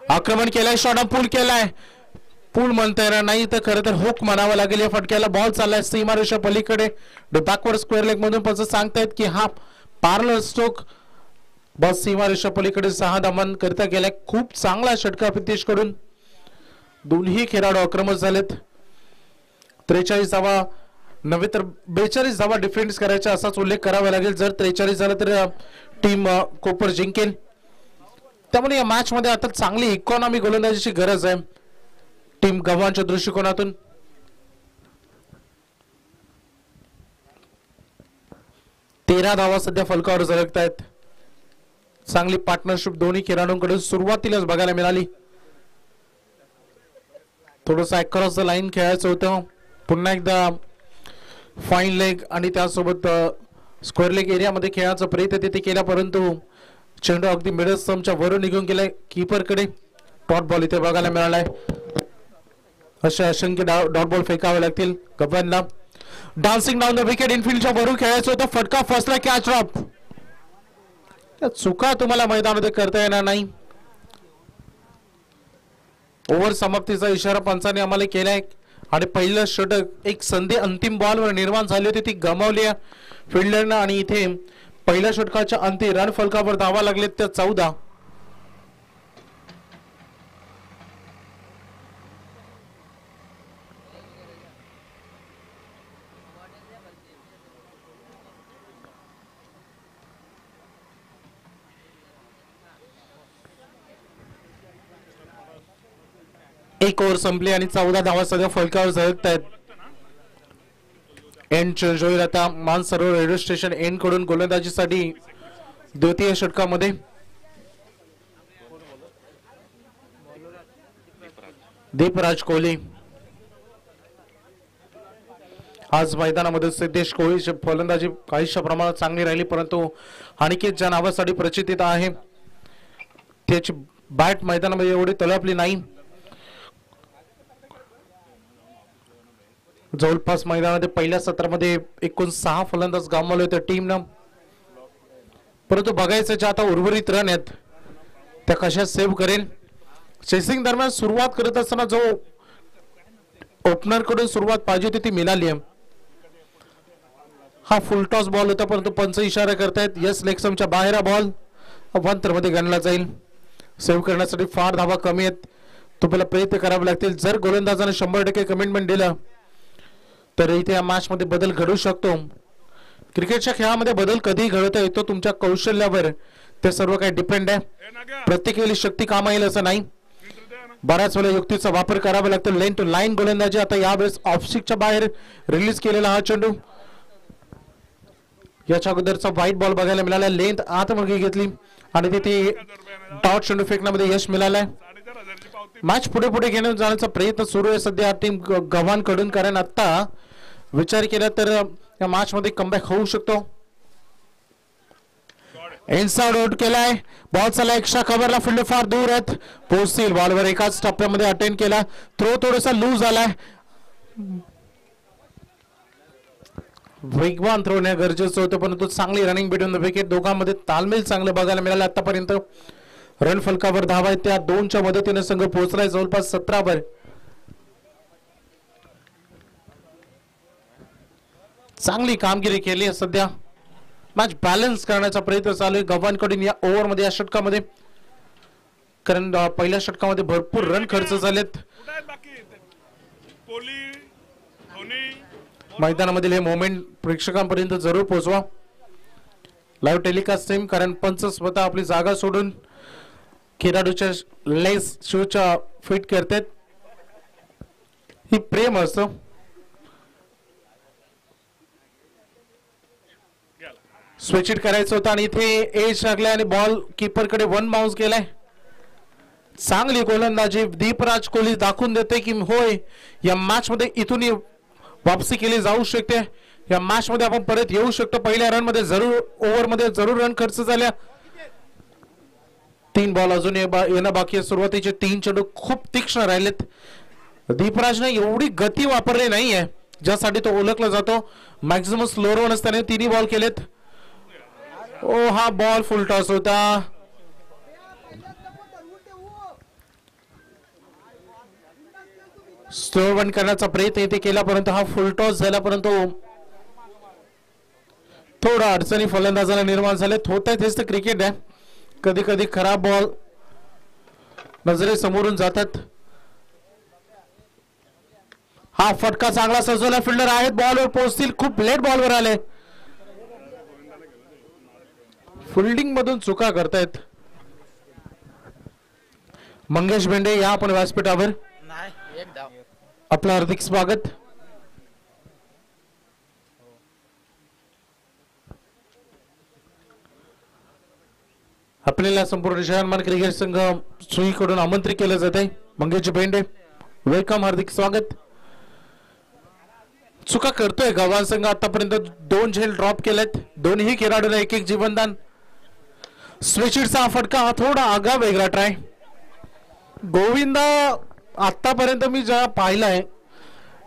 S2: आक्रमण केलंय, शॉट पूल केलाय. पूल म्हणता येणार नाही तर खरं तर हुक म्हणावं लागेल. या फटक्याला बॉल चाललाय सीमारेषा पलीकडे बॅकवर्ड स्क्वेअर लेग मधून. पंच सांगतायत की हा पार्लर स्ट्रोक बॉस सीमारेषा पलीकडे 6 धावांन करता गेलाय. खूप चांगला षटकार प्रितेश कडून. दोन्ही खेळाडू आक्रमक झालेत. 43 धावा नव्हे तर 42 धावा डिफेन्स करायचा असाच उल्लेख करावा लागेल. जर 43 झालं तर टीम कोपर जिंकेल. त्यामुळे या मॅच मध्ये आता चांगली इकॉनॉमी गोलंदाजीची गरज आहे टीम गव्हाणच्या दृष्टिकोनातून. तेरा धावा सध्या फलकावर झळकतायत. चांगली पार्टनरशिप दोन्ही खेळाडूंकडून सुरुवातीलाच बघायला मिळाली. थोडंसं अक्रॉस द लाईन खेळायचं होतं. पुन्हा एकदा फाईन लेग आणि त्यासोबत स्क्वेअर लेग एरियामध्ये खेळायचा प्रयत्न तिथे केला परंतु चेंडू अगदी मिडल स्टंपच्या वरून निघून गेलाय कीपरकडे. डॉट बॉल इथे बघायला मिळालाय. अशा असंख्य डॉट बॉल फेकावे लागतील गव्हाणला. डान्सिंग डाऊन द विकेट इनफिल्डच्या वरून खेळायचं होतं. फटका फसला, कॅच ड्रॉप. चुका तुम्हाला मैदानामध्ये करता येणार नाही. ओव्हर समाप्तीचा इशारा पंचाने आम्हाला केलाय आणि पहिलं षटक एक संधी अंतिम बॉलवर निर्माण झाली होती ती गमावली फिल्डरनं. आणि इथे पहिल्या षटकाच्या अंती रन फलकावर धावा लागलेत त्या 14. एक ओव्हर संपली आणि 14 धावा सध्या फलकावर झळकत आहेत. एंड चेंज होईल आता मानसरोवर रेल्वे स्टेशन एंड कडून गोलंदाजीसाठी द्वितीय षटकामध्ये. दीपराज कोहली आज मैदानामध्ये. सिद्धेश कोहलीची फलंदाजी काहीशा प्रमाणात चांगली राहिली परंतु अनिकेत ज्या नावासाठी प्रचितीत आहे त्याची बॅट मैदानामध्ये एवढी तळपली नाही. जवळपास मैदानामध्ये पहिल्या सत्रामध्ये एकूण 6 फलंदाज गमावले होते टीमनं. परंतु बघायचं जे आता उर्वरित रन आहेत त्या कशा सेव्ह करेल. चेसिंग दरम्यान सुरुवात करत असताना जो ओपनर कडून सुरुवात पाहिजे होती ती मिळाली आहे. हा फुल टॉस बॉल होता परंतु पंच इशारा करतायत यस लेग स्टंपच्या बाहेर बॉल 1 मध्ये गणला जाईल. सेव्ह करण्यासाठी फार धावा कमी आहेत. तुम्हाला प्रयत्न करावे लागतील. जर गोलंदाजाने 100% कमिटमेंट दिलं तर इथे या मॅच मध्ये बदल घडू शकतो. क्रिकेटच्या खेळामध्ये बदल कधी घडवता येतो तुमच्या कौशल्यावर. ते सर्व काही डिपेंड आहे. प्रत्येक वेळी शक्ती कामा येईल असं नाही. बऱ्याच वेळा युक्तीचा वापर करावा लागतो. लेन टू लाईन गोलंदाजी. आता यावेळेस ऑफस्टिकच्या बाहेर रिलीज केलेला हा चेंडू. याच्या अगोदरचा व्हाईट बॉल बघायला मिळाला. लेंथ आतमध्ये घेतली आणि तिथे डॉट चेंडू फेकण्यामध्ये यश मिळालंय. मॅच पुढे पुढे घेऊन जाण्याचा प्रयत्न सुरू आहे सध्या टीम गव्हाणकडून. कारण आता विचार केला तर या मॅच मध्ये कमबॅक होऊ शकतो. इनसाइड आउट केलाय. बॉल चला एक्स्ट्रा कव्हरला. फील्ड फार दूर आहेत. पोहोचतील बॉलवर एकाच टप्प्यामध्ये अटेंड केला. थ्रो थोडासा लूज झालाय. वेगवान थ्रो ने गरजेचं होतं परंतु चांगली रनिंग बिटवीन द विकेट. दोघांमध्ये तालमेल चांगलं बघायला मिळालं आतापर्यंत. रन फलकावर धावा आहेत त्या 2च्या मदतीने संघ पोहोचलाय जवळपास 17 वर. चांगली कामगिरी केली आहे सध्या. मॅच बॅलन्स करण्याचा प्रयत्न चालू आहे गव्हाणकडून या ओव्हर मध्ये या षटकामध्ये. कारण पहिल्या षटकामध्ये भरपूर रन खर्च झालेत. मैदानामधील हे मोमेंट प्रेक्षकांपर्यंत जरूर पोहोचवा. लाईव्ह टेलिकास्ट टीम, कारण पंच स्वतः आपली जागा सोडून खेळाडूच्या लेस शूच्या फिट करतात. ही प्रेम असतं. स्विच इट करायचं होतं आणि इथे एज लागलाय आणि बॉल कीपर कडे वन बाउन्स गेलाय. चांगली गोलंदाजी दीपराज कोहली दाखवून देते की होय, या मॅच मध्ये इथून वापसी केली जाऊ शकते. या मॅच मध्ये आपण परत येऊ शकतो. पहिल्या रन मध्ये जरूर, ओव्हर मध्ये जरूर रन खर्च झाल्या. 3 बॉल अजून येणं बाकी आहे. सुरुवातीचे 3 चेंडू खूप तीक्ष्ण राहिलेत. दीपराजने एवढी गती वापरली नाहीये ज्यासाठी तो ओळखला जातो. मॅक्झिमम स्लो रन असताना 3 बॉल केलेत. ओ, हा बॉल फुल टॉस होता. स्लो रन करण्याचा प्रयत्न इथे केला, परंतु हा फुल टॉस झाला. परंतु थोडा अडचणी फलंदाजाला निर्माण झालेत. होत आहे, तेच तर क्रिकेट आहे. कधी कधी खराब बॉल नजरेसमोरून जातात. हा फटका चांगला सजवला. फिल्डर आहेत, बॉलवर पोहोचतील. खूप लेट बॉलवर आले. फिल्डिंग मधून चुका करतायत. मंगेश भेंडे या आपण व्यासपीठावर. आपलं हार्दिक स्वागत. आपल्याला संपूर्ण शहरमान क्रिकेट संघ सुईकडून आमंत्रित केलं जात आहे. मंगेश भेंडे, वेलकम, हार्दिक स्वागत. चुका करतोय गव्हाण संघ. आतापर्यंत 2 झेल ड्रॉप केलेत. दोन्ही खेळाडूंना 1-1 जीवनदान. स्विचिटचा फटका हा थोडा आगा वेगळा ट्राय. गोविंदा आतापर्यंत मी जेव्हा पाहिलाय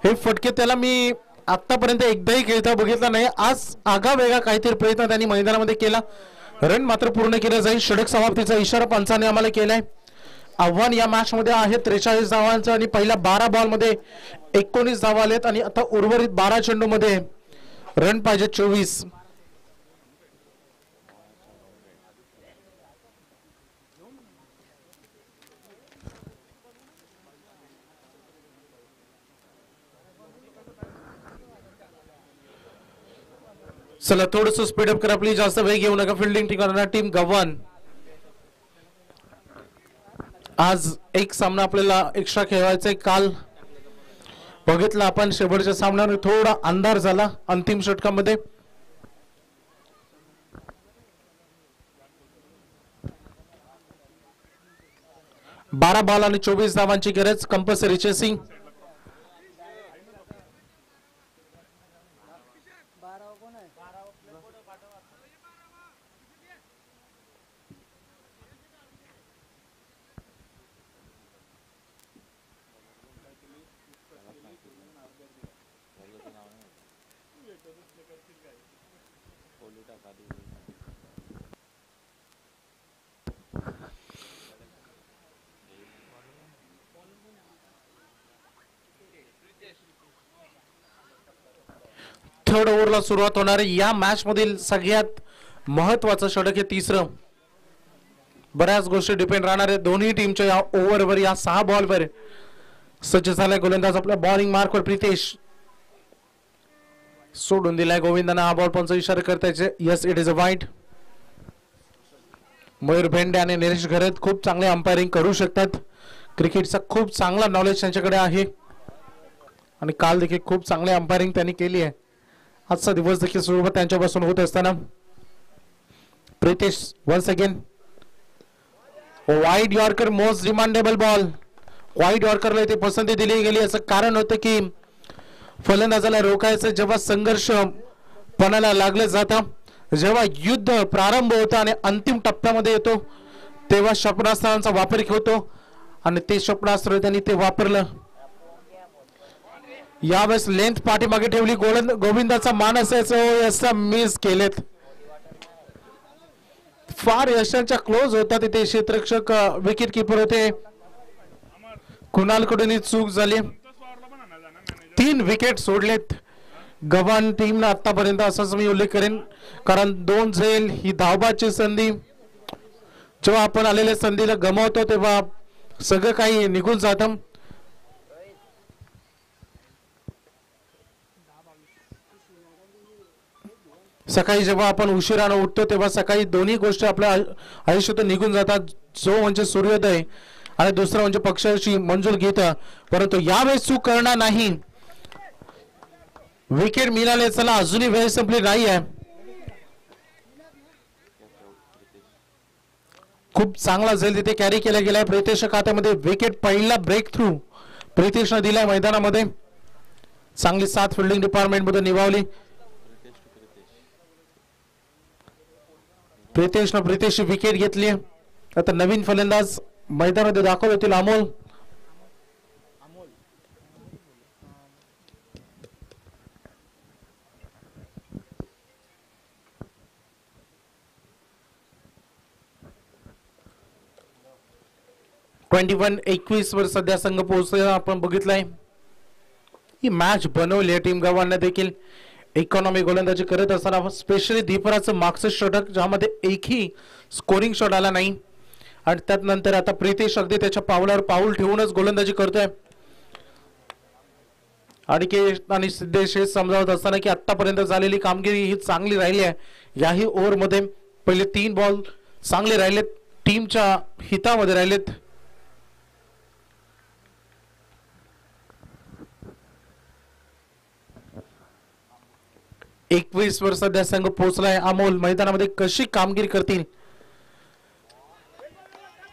S2: हे फटके, त्याला मी आतापर्यंत एकदाही खेळता बघितला नाही. आज आगा वेगळा काहीतरी प्रयत्न त्यांनी मैदानामध्ये केला. रन मात्र पूर्ण केलं जाईल. षटक समाप्तीचा इशारा पंचाने आम्हाला केलाय. आव्हान या मॅच मध्ये आहे 43 धावांचं आणि पहिल्या 12 बॉल मध्ये 19 धावा आलेत आणि आता उर्वरित 12 चेंडू मध्ये रन पाहिजे 24. चला थोडस स्पीडअप करा प्लीज. जास्त वेग घेऊ नका. फिल्डिंग करणारी टीम गव्हाण. आज एक सामना आपल्याला एक्स्ट्रा खेळवायचा आहे. काल बघितलं आपण शेवटच्या सामन्यावर थोडा अंधार झाला अंतिम षटकामध्ये. बारा बॉल आणि 24 धावांची गरज. Compulsory chasing. थर्ड ओव्हरला सुरुवात होणार आहे. या मॅच मधील सगळ्यात महत्वाचं षटक हे तिसरं. बऱ्याच गोष्टी डिपेंड राहणार आहेत दोन्ही टीमच्या या ओव्हरवर. या 6 बॉलवर सज्ज झालाय गोलंदाज आपल्या बॉलिंग मार्कवर. प्रितेश सोडून दिलाय. गोविंदाने हा बॉल पंच इशारा करतायचे. Yes, it is a wide. Mayur Bhende आणि निलेश घरत खूप चांगले अंपायरिंग करू शकतात. क्रिकेटचा खूप चांगला नॉलेज त्यांच्याकडे आहे आणि काल देखील खूप चांगली अंपायरिंग त्यांनी केली आहे. आजचा दिवस देखील सुरुवात त्यांच्यापासून होत असताना Pritesh once again wide yorker. Most demandable ball. Wide यॉर्करला इथे पसंती दिली गेली. असं कारण होतं की फलंदाजाला रोखायचं जेव्हा संघर्ष पणाला लागलं जातं, जेव्हा युद्ध प्रारंभ होतं आणि अंतिम टप्प्यामध्ये येतो तेव्हा क्षेपणास्त्रांचा वापर होतो आणि ते क्षेपणास्त्र त्यांनी ते वापरलं. यावेळेस लेंथ पाठीमागे ठेवली. गोविंदाचा मान असायचं मिस केलेत. फार यशांच्या क्लोज होता. तिथे क्षेत्ररक्षक विकेट किपर होते. कुणालकडून चूक झाली. 3 विकेट सोडलेत गव्हाण टीमनं आतापर्यंत, असाच मी उल्लेख करेन. कारण 2 झेल ही धावबाची संधी जेव्हा आपण आलेल्या संधीला गमावतो तेव्हा सगळं काही निघून जातं. सकाळी जेव्हा आपण उशिरानं उठतो तेव्हा सकाळी दोन्ही गोष्टी आपल्या आयुष्यातून निघून जातात. जो म्हणजे सूर्योदय आणि दुसरं म्हणजे पक्षाची मंजूर गीत. परंतु यावेळेस चूक करणार नाही. विकेट मिळाले, चला अजूनही वेळ संपली नाही आहे. खूप चांगला झेल तिथे कॅरी केला गेलाय. प्रितेश खात्यामध्ये विकेट, पहिला ब्रेक थ्रू प्रितेशनं दिलाय मैदानामध्ये. चांगली साथ फिल्डिंग डिपार्टमेंट मध्ये निभावली. प्रितेशची विकेट घेतली. आता नवीन फलंदाज मैदानामध्ये दाखल होतील. अमोल. (21-21) वर सध्या संघ पोहोचलेला आपण बघितलंय. ही मॅच बनवली आहे टीम गव्हाणने देखील. इकॉनॉमी गोलंदाजी करत असताना स्पेशली दीपराचं मागचं षटक ज्यामध्ये एकही स्कोरिंग शॉट आला नाही. आणि त्यानंतर आता प्रितेश अगदी त्याच्या पावलावर पाऊल ठेवूनच गोलंदाजी करतोय. आणि सिद्धेश हे समजावत असताना की आतापर्यंत झालेली कामगिरी ही चांगली राहिली आहे. याही ओव्हरमध्ये पहिले 3 बॉल चांगले राहिलेत, टीमच्या हितामध्ये राहिलेत. (21) वर सध्या संघ पोहोचलाय. अमोल मैदानामध्ये कशी कामगिरी करतील.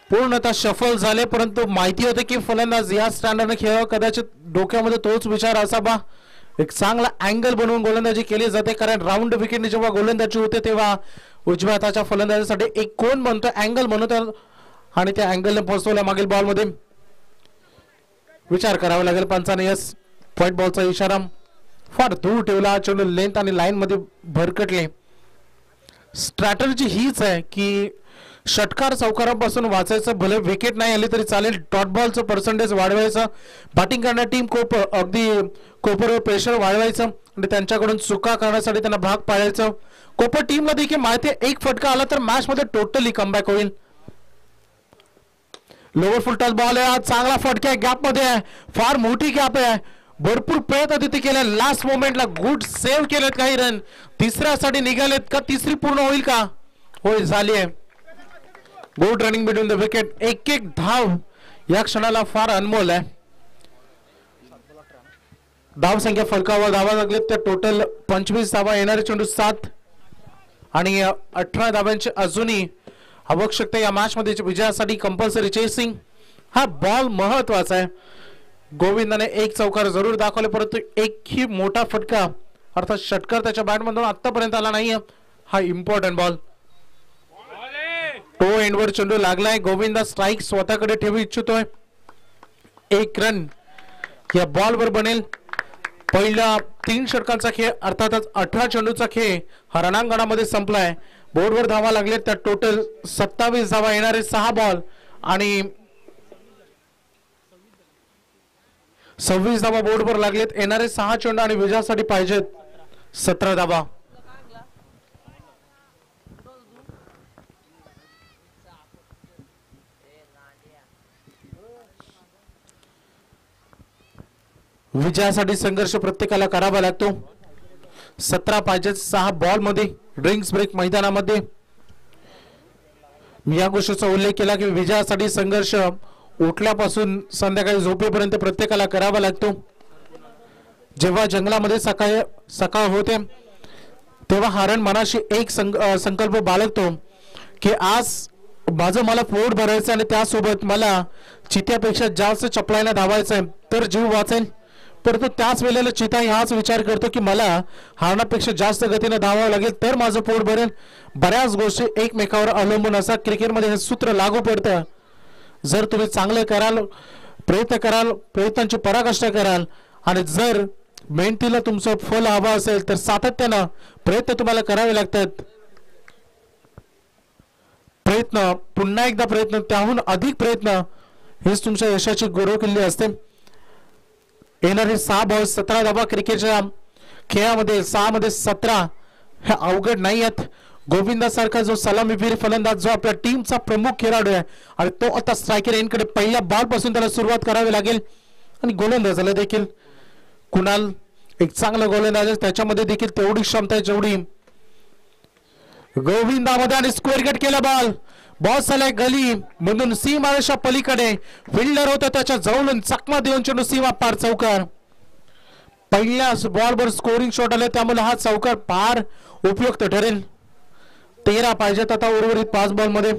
S2: पूर्णतः शफल झाले, परंतु माहिती होते की फलंदाज या स्टँडर्डने खेळावं. कदाचित डोक्यामध्ये तोच विचार असावा. एक चांगला अँगल बनवून गोलंदाजी केली जाते, कारण राऊंड विकेटने जेव्हा गोलंदाजी होते तेव्हा उजव्या हाताच्या फलंदाजासाठी एक कोण बनतो, अँगल बनवतो. आणि त्या अँगलने फसवल्या मागील बॉलमध्ये. विचार करावा लागेल पंचाने. यस, व्हाईट बॉलचा इशारा फार दूर ठेवला. चेंडू लेंथ आणि लाईन मध्ये भरकटले. स्ट्रॅटर्जी हीच आहे की षटकार चौकारापासून वाचायचं, भले विकेट नाही आली तरी चालेल. डॉट बॉलचं पर्सेंटेज वाढवायचं. बॅटिंग करणारी टीम अगदी कोपरवर प्रेशर वाढवायचं आणि त्यांच्याकडून चुका करण्यासाठी त्यांना भाग पाडायचं. कोपर टीमला देखील माहिती आहे एक फटका आला तर मॅच मध्ये टोटली कमबॅक होईल. लोअर फुल टच बॉल आहे. चांगला फटका आहे, गॅप मध्ये आहे, फार मोठी गॅप आहे. भरपूर प्रयत्न तिथे केले. लास्ट मोमेंटला गुड सेव्ह केलेत काही रन. तिसऱ्यासाठी निघालेत का? तिसरी पूर्ण होईल का? होय, झाली आहे. Good running between the wicket. एक धाव या क्षणाला फार अनमोल आहे. धाव संख्या फलकावर धावा लागलेत त्या टोटल 25 धावा. येणारे चेंडू 7 आणि 18 धाव्यांची अजूनही आवश्यकता या मॅच मध्ये विजयासाठी. कंपल्सरी चेसिंग हा बॉल महत्वाचा आहे. गोविंदाने एक चौकार जरूर दाखवले, परंतु एकही मोठा फटका अर्थात षटकार त्याच्या बॅटमधून आतापर्यंत आला नाहीये. हा इम्पॉर्टंट बॉल. टो एंडवर चेंडू लागलाय. गोविंदा स्ट्राईक स्वतःकडे ठेवू इच्छितोय. 1 रन या बॉलवर बनेल. पहिला 3 षटकांचा खेळ अर्थातच 18 चेंडूचा खेळ हा रणांगणामध्ये संपलाय. बोर्डवर धावा लागले त्या टोटल 27 धावा. येणारे 6 बॉल आणि 26 धावा बोर्डवर लागलेत. येणारे 6 चेंडू आणि विजयासाठी पाहिजेत 17 धावा. विजयासाठी संघर्ष प्रत्येकाला करावा लागतो. 17 पाहिजेत 6 बॉल मध्ये. ड्रिंक्स ब्रेक मैदानामध्ये मी या गोष्टीचा उल्लेख केला की विजयासाठी संघर्ष उठल्यापासून संध्याकाळी झोपेपर्यंत प्रत्येकाला करावा लागतो. जेव्हा जंगलामध्ये सकाळ होते तेव्हा हरण मनाशी एक संकल्प बाळगतो की आज माझं मला पोट भरायचं आणि त्यासोबत मला चित्यापेक्षा जास्त चपळायला धावायचं आहे तर जीव वाचेल. परंतु त्याच वेळेला चिता हाच विचार करतो की मला हारण्यापेक्षा जास्त गतीने धावावं लागेल तर माझं पोट भरेल. बऱ्याच गोष्टी एकमेकावर अवलंबून असतात. क्रिकेटमध्ये हे सूत्र लागू पडतं. जर तुम्ही चांगले कराल, प्रयत्न कराल, प्रयत्नांची पराकाष्ठा कराल आणि जर मेहनतीला तुमचं फल हवं असेल तर सातत्यानं प्रयत्न तुम्हाला करावे लागतात. प्रयत्न, पुन्हा एकदा प्रयत्न, त्याहून अधिक प्रयत्न हेच तुमच्या यशाची गुरुकिल्ली असते. येणारे 6 बॉल 17 धावा. क्रिकेटच्या खेळामध्ये 6 मध्ये 17 हे अवघड नाही आहेत. गोविंदासारखा जो सलामीवीर फलंदाज जो आपल्या टीमचा प्रमुख खेळाडू आहे आणि तो आता स्ट्रायकर एंडकडे पहिल्या बॉल पासून त्याला सुरुवात करावी लागेल आणि गोलंदाजाला देखील कुणाल एक चांगला गोलंदाज आहे त्याच्यामध्ये देखील तेवढी क्षमता आहे जेवढी गोविंदामध्ये आणि स्क्वेअर कट केला बॉल झालाय गली मधून सीमारेषा पलीकडे फिल्डर होता त्याच्या जवळून चकमा देऊन चेंडू सीमा पार चौकार पहिल्याच बॉलवर स्कोरिंग शॉट आले त्यामुळे हा चौकार फार उपयुक्त ठरेल 13 पाहिजेत आता उर्वरित 5 बॉल मध्ये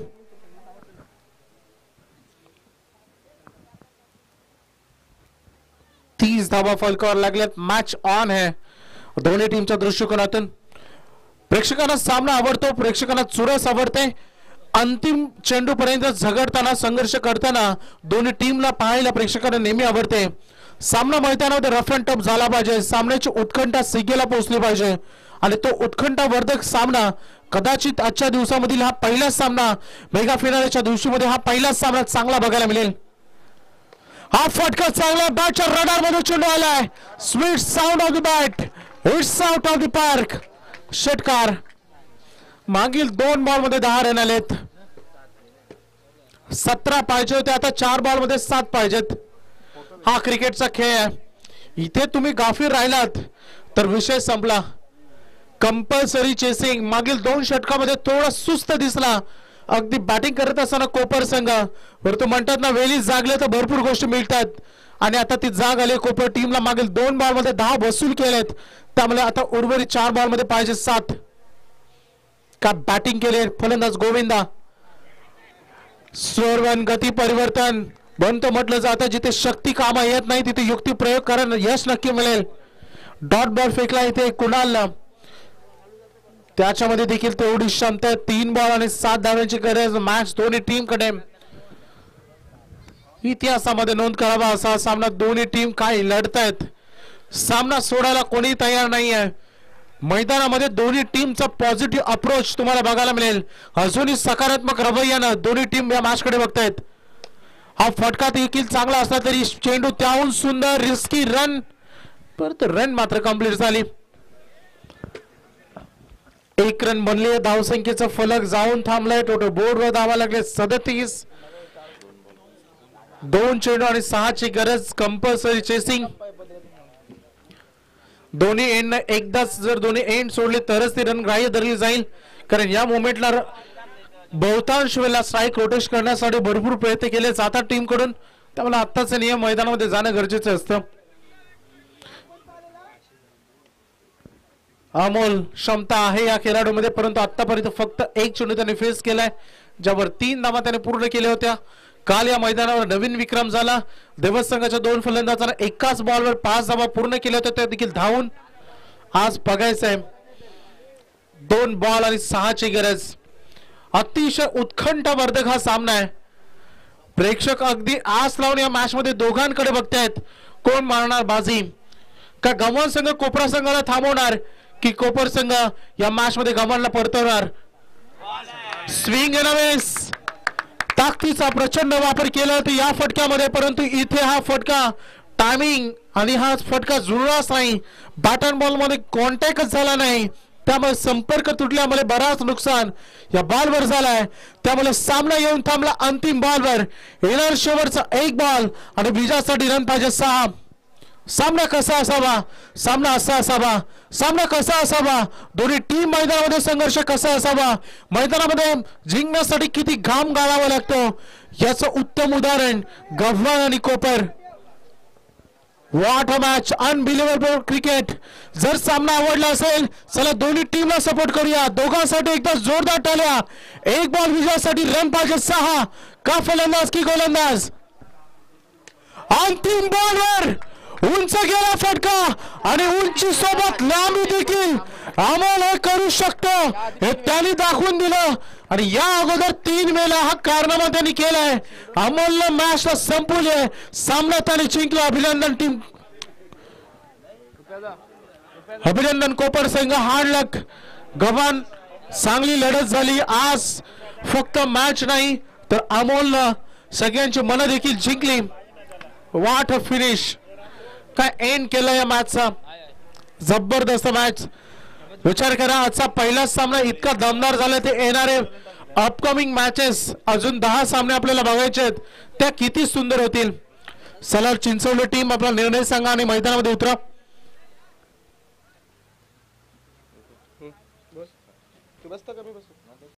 S2: 30 धावा फलकावर लागल्यात मॅच ऑन आहे दोन्ही टीमच्या दृष्टिकोनातून प्रेक्षकांना सामना आवडतो प्रेक्षकांना चुरस आवडते अंतिम चेंडू पर्यंत झगडताना संघर्ष करताना दोन्ही टीमला पाहायला प्रेक्षकांना नेहमी आवडते सामना मैदानामध्ये रफ अँड टफ झाला पाहिजे सामन्याची उत्कंठा सिगेला पोहोचली पाहिजे आणि तो उत्कंठावर्धक सामना कदाचित आजच्या दिवसामधील हा पहिलाच सामना मेगा फिनालेच्या दिवशीमध्ये हा पहिलाच सामना चांगला बघायला मिळेल हा फटका चांगला बॅटच्या रडार मध्ये चेंडू आलाय sweet sound of the bat it's out of the park षटकार मागील 2 बॉल मध्ये 10 रन आलेत 17 पाहिजे होते आता 4 बॉल मध्ये 7 पाहिजेत हा क्रिकेटचा खेळ आहे इथे तुम्ही गाफीर राहिलात तर विषय संपला कंपल्सरी चेसिंग मागील 2 षटकामध्ये थोडा सुस्त दिसला अगदी बॅटिंग करत असताना कोपर संघ परंतु म्हणतात ना वेळी जागले तर भरपूर गोष्टी मिळतात आणि आता ती जाग आली कोपर टीमला मागील 2 बॉल मध्ये 10 वसूल केलेत त्यामुळे आता उर्वरित 4 बॉल मध्ये पाहिजे 7 का बॅटिंग केले फलंदाज गोविंदा स्वर्वन गती परिवर्तन बनतो म्हटलं जातं जिथे शक्ती कामा येत नाही तिथे युक्ती प्रयोग करणं यश नक्की मिळेल डॉट बॉल फेकला इथे कुणालला त्याच्यामध्ये देखील तेवढी क्षमता 3 बॉल आणि 7 धावांची गरज मॅच दोन्ही टीम कडे इतिहासामध्ये नोंद करावा असा सामना दोन्ही टीम काय लढतायत सामना सोडायला कोणी तयार नाही आहे मैदानामध्ये दोन्ही टीमचा पॉझिटिव्ह अप्रोच तुम्हाला बघायला मिळेल अजूनही सकारात्मक रवैयानं दोन्ही टीम या मॅच कडे बघतायत हा फटका देखील चांगला असला तरी चेंडू त्याहून सुंदर रिस्की रन परंतु रन मात्र कंप्लीट झाली 1 रन बनले धावसंख्येचा फलक जाऊन थांबलाय टोटल बोर्डवर धावा लागले 37 2 चेंडू आणि 6 ची गरज कंपल्सरी चेसिंग दोन्ही एंड एकदाच जर दोन्ही एंड सोडले तरच ती रन ग्राह्य धरली जाईल कारण या मोमेंटला बहुतांश वेळेला स्ट्राईक रोटेट करण्यासाठी भरपूर प्रयत्न केले जातात टीम कडून त्यामुळे आत्ताचे नियम मैदानामध्ये जाणं गरजेचं असतं अमोल क्षमता आहे या खेळाडूमध्ये परंतु आतापर्यंत फक्त 1 चेंडू त्याने फेस केलाय ज्यावर 3 धावा त्याने पूर्ण केल्या होत्या काल या मैदानावर नवीन विक्रम झाला देवस संघाच्या 2 फलंदाजांना एकाच बॉलवर 5 धावा पूर्ण केल्या होत्या त्या देखील धावून आज बघायचं आहे 2 बॉल आणि 6 ची गरज अतिशय उत्कंठावर्धक हा सामना आहे प्रेक्षक अगदी आस लावून या मॅच मध्ये दोघांकडे बघतायत कोण मारणार बाजी का गव्हाण संघ कोपरा संघाला थांबवणार की कोपर संघ या मॅच मध्ये गव्हाणला परतवणार स्विंग एनवेस ताकदीचा प्रचंड वापर केला होता या फटक्यामध्ये परंतु इथे हा फटका टायमिंग आणि हा फटका जुळलाच नाही बॅट अँड बॉल मध्ये कॉन्टॅक्टच झाला नाही त्यामुळे संपर्क तुटल्यामुळे बराच नुकसान या बॉलवर झालाय त्यामुळे सामना येऊन थांबला अंतिम बॉलवर येणार शेवटचा 1 बॉल आणि विजयासाठी रन पाहिजे 6 सामना कसा असावा सामना असा असावा सामना कसा असावा दोन्ही टीम मैदानामध्ये संघर्ष कसा असावा मैदानामध्ये जिंकण्यासाठी किती घाम गाळावा लागतो याचं उत्तम उदाहरण गव्हाण आणि Kopar what a match unbelievable cricket जर सामना आवडला असेल चला दोन्ही टीमला सपोर्ट करूया दोघांसाठी एकदा जोरदार टाळ्या 1 बॉल विजयासाठी रन पाहिजे 6 का फलंदाज की गोलंदाज अंतिम बॉलवर उंच गेला फटका आणि उंची सोबत लांबी देखील अमोल हे करू शकतो हे त्यांनी दाखवून दिलं आणि या अगोदर 3 वेळा हा कारनामा त्यांनी केलाय अमोलने मॅचला संपवले सामना त्याने जिंकला अभिनंदन टीम अभिनंदन कोपर संघ हार्ड लक गव्हाण चांगली लढत झाली आज फक्त मॅच नाही तर अमोलने सगळ्यांची मन देखील जिंकली व्हॉट अ फिनिश काय एंड केलं या मॅचचा जबरदस्त मॅच विचार करा आजचा पहिलाच सामना इतका दमदार झाला ते येणारे अपकमिंग मॅचेस अजून 10 सामने आपल्याला बघायचे आहेत त्या किती सुंदर होतील. चला चिंचवली टीम आपला निर्णय सांगा आणि मैदानामध्ये उतरा.